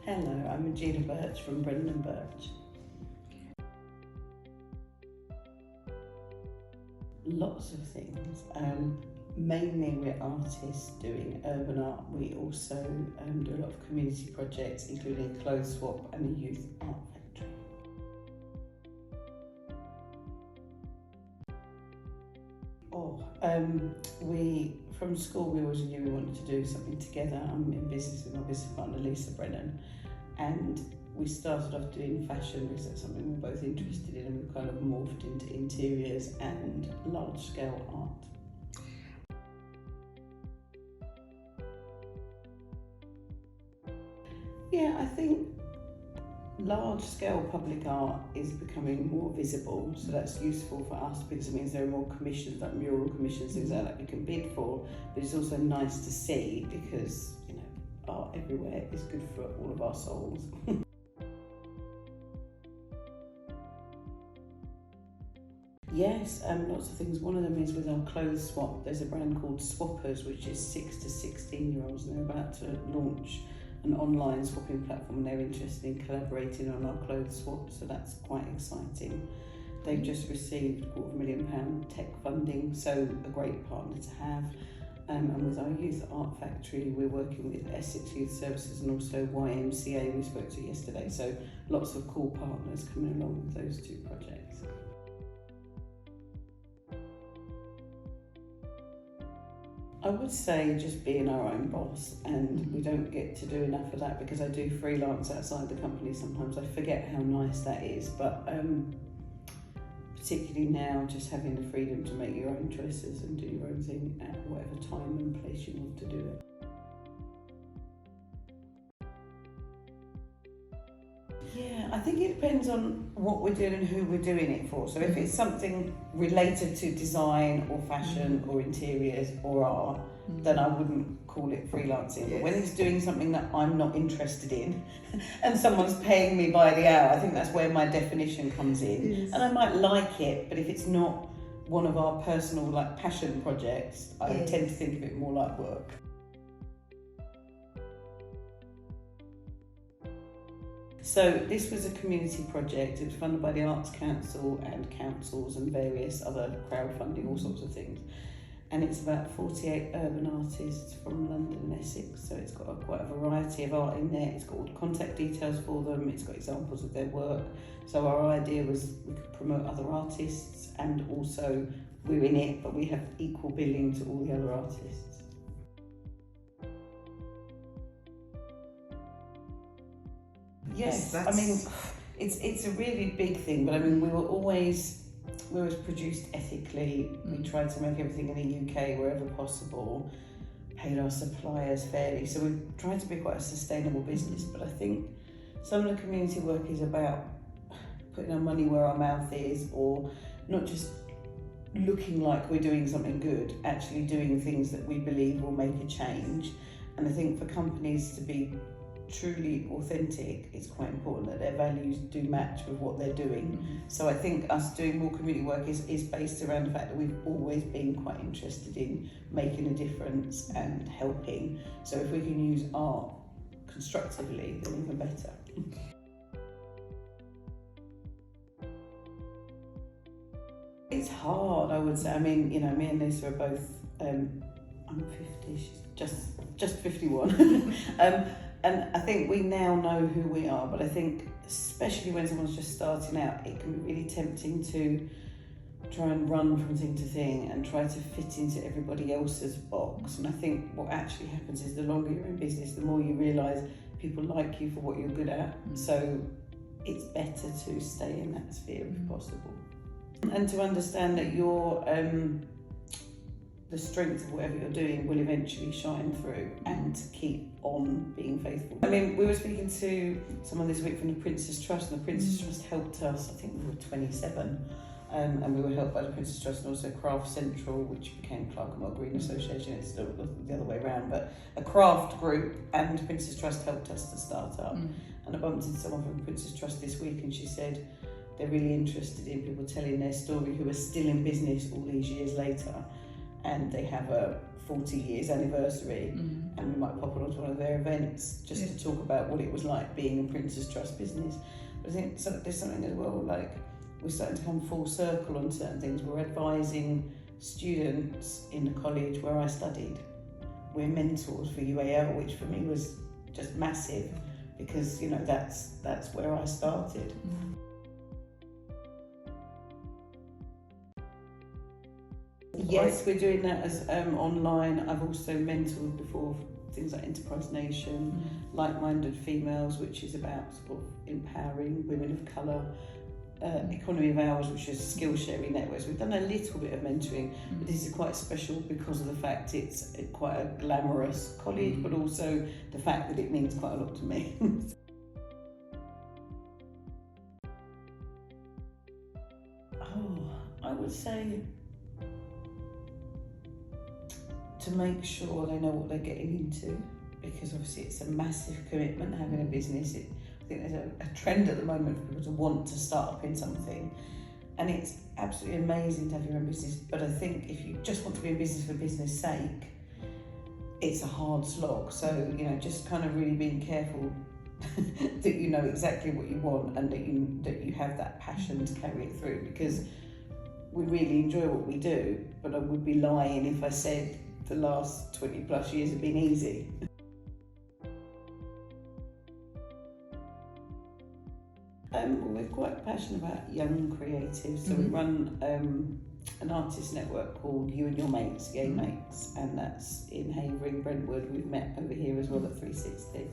Hello, I'm Brennan Burch from Brennan Burch. Lots of things. Mainly we're artists doing urban art. We also do a lot of community projects, including a clothes swap and a youth art factory. From school we always knew we wanted to do something together. I'm in business with my business partner Brennan, and we started off doing fashion because that's something we're both interested in, and we've kind of morphed into interiors and large-scale art. Yeah, I think large-scale public art is becoming more visible, so that's useful for us because it means there are more commissions, like mural commissions, things like that we can bid for, but it's also nice to see because, art everywhere is good for all of our souls. Yes, lots of things. One of them is with our clothes swap. There's a brand called Swappers, which is 6 to 16-year-olds, and they're about to launch an online swapping platform, and they're interested in collaborating on our clothes swap, so that's quite exciting. They've just received £250,000 tech funding, so a great partner to have. And with our youth art factory, we're working with Essex Youth Services and also YMCA we spoke to yesterday, so lots of cool partners coming along with those two projects. I would say just being our own boss, and we don't get to do enough of that because I do freelance outside the company sometimes. I forget how nice that is, but particularly now, just having the freedom to make your own choices and do your own thing at whatever time and place you want to do it. Yeah, I think it depends on what we're doing and who we're doing it for. So if it's something related to design or fashion or interiors or art, then I wouldn't call it freelancing. But when it's doing something that I'm not interested in and someone's paying me by the hour, I think that's where my definition comes in. Yes. And I might like it, but if it's not one of our personal passion projects, I tend to think of it more like work. So this was a community project. It was funded by the Arts Council and councils and various other crowdfunding, all sorts of things. And it's about 48 urban artists from London and Essex. So it's got quite a variety of art in there. It's got all the contact details for them. It's got examples of their work. So our idea was we could promote other artists, and also we're in it, but we have equal billing to all the other artists. Yes, I mean, it's a really big thing, but I mean, we were always produced ethically. We tried to make everything in the UK wherever possible, paid our suppliers fairly, so we've tried to be quite a sustainable business. But I think some of the community work is about putting our money where our mouth is, or not just looking like we're doing something good, actually doing things that we believe will make a change. And I think for companies to be truly authentic, it's quite important that their values do match with what they're doing. So I think us doing more community work is based around the fact that we've always been quite interested in making a difference and helping. So if we can use art constructively, then even better. It's hard, I would say. I mean, me and Lisa are both, I'm 50, she's just 51. And I think we now know who we are, but I think especially when someone's just starting out, it can be really tempting to try and run from thing to thing and try to fit into everybody else's box. And I think what actually happens is the longer you're in business, the more you realise people like you for what you're good at. So it's better to stay in that sphere if possible. And to understand that the strength of whatever you're doing will eventually shine through, and to keep on being faithful. I mean, we were speaking to someone this week from the Prince's Trust, and the Prince's Trust helped us. I think we were 27, and we were helped by the Prince's Trust and also Craft Central, which became Clerkenwell Green Association. It's still the other way around, but a craft group and Prince's Trust helped us to start up. And I bumped into someone from Prince's Trust this week, and she said they're really interested in people telling their story who are still in business all these years later. and they have a 40 years anniversary, and we might pop onto one of their events just to talk about what it was like being a Prince's Trust business. But I think there's something as well, like we're starting to come full circle on certain things. We're advising students in the college where I studied. We're mentors for UAL, which for me was just massive, because you know that's where I started. Yes, we're doing that as online. I've also mentored before things like Enterprise Nation, Like-Minded Females, which is about sort of empowering women of colour, Economy of Hours, which is skill sharing networks. We've done a little bit of mentoring, but this is quite special because of the fact it's quite a glamorous college, but also the fact that it means quite a lot to me. I would say to make sure they know what they're getting into, because obviously it's a massive commitment having a business. I think there's a trend at the moment for people to want to start up in something, and it's absolutely amazing to have your own business, but I think if you just want to be in business for business sake, it's a hard slog. So you know, just kind of really being careful that you know exactly what you want, and that you have that passion to carry it through, because we really enjoy what we do, but I would be lying if I said the last 20 plus years have been easy. We're quite passionate about young creatives, so we run an artist network called You and Your Mates, Yay Mates, and that's in Havering, Brentwood. We've met over here as well at 360.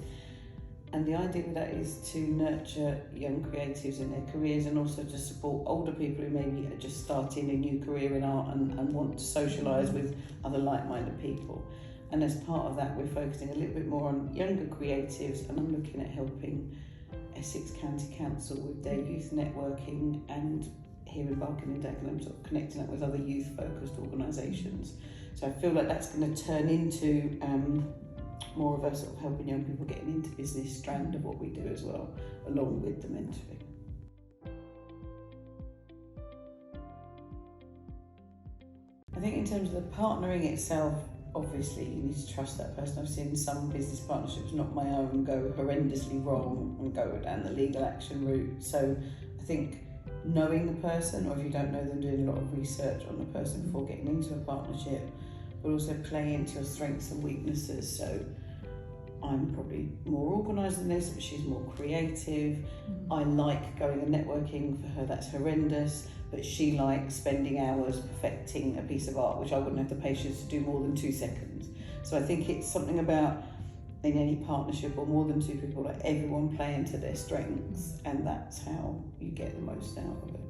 And the idea with that is to nurture young creatives in their careers, and also to support older people who maybe are just starting a new career in art and want to socialise with other like-minded people. And as part of that, we're focusing a little bit more on younger creatives, and I'm looking at helping Essex County Council with their youth networking, and here in Barking and Dagenham sort of connecting up with other youth-focused organisations. So I feel like that's going to turn into more of a sort of helping young people getting into business strand of what we do as well, along with the mentoring. I think in terms of the partnering itself, obviously you need to trust that person. I've seen some business partnerships, not my own, go horrendously wrong and go down the legal action route. So I think knowing the person, or if you don't know them, doing a lot of research on the person before getting into a partnership, but also play into your strengths and weaknesses. So I'm probably more organised than this, but she's more creative. I like going and networking. For her, that's horrendous, but she likes spending hours perfecting a piece of art, which I wouldn't have the patience to do more than 2 seconds. So I think it's something about, in any partnership or more than 2 people, like everyone playing to their strengths, and that's how you get the most out of it.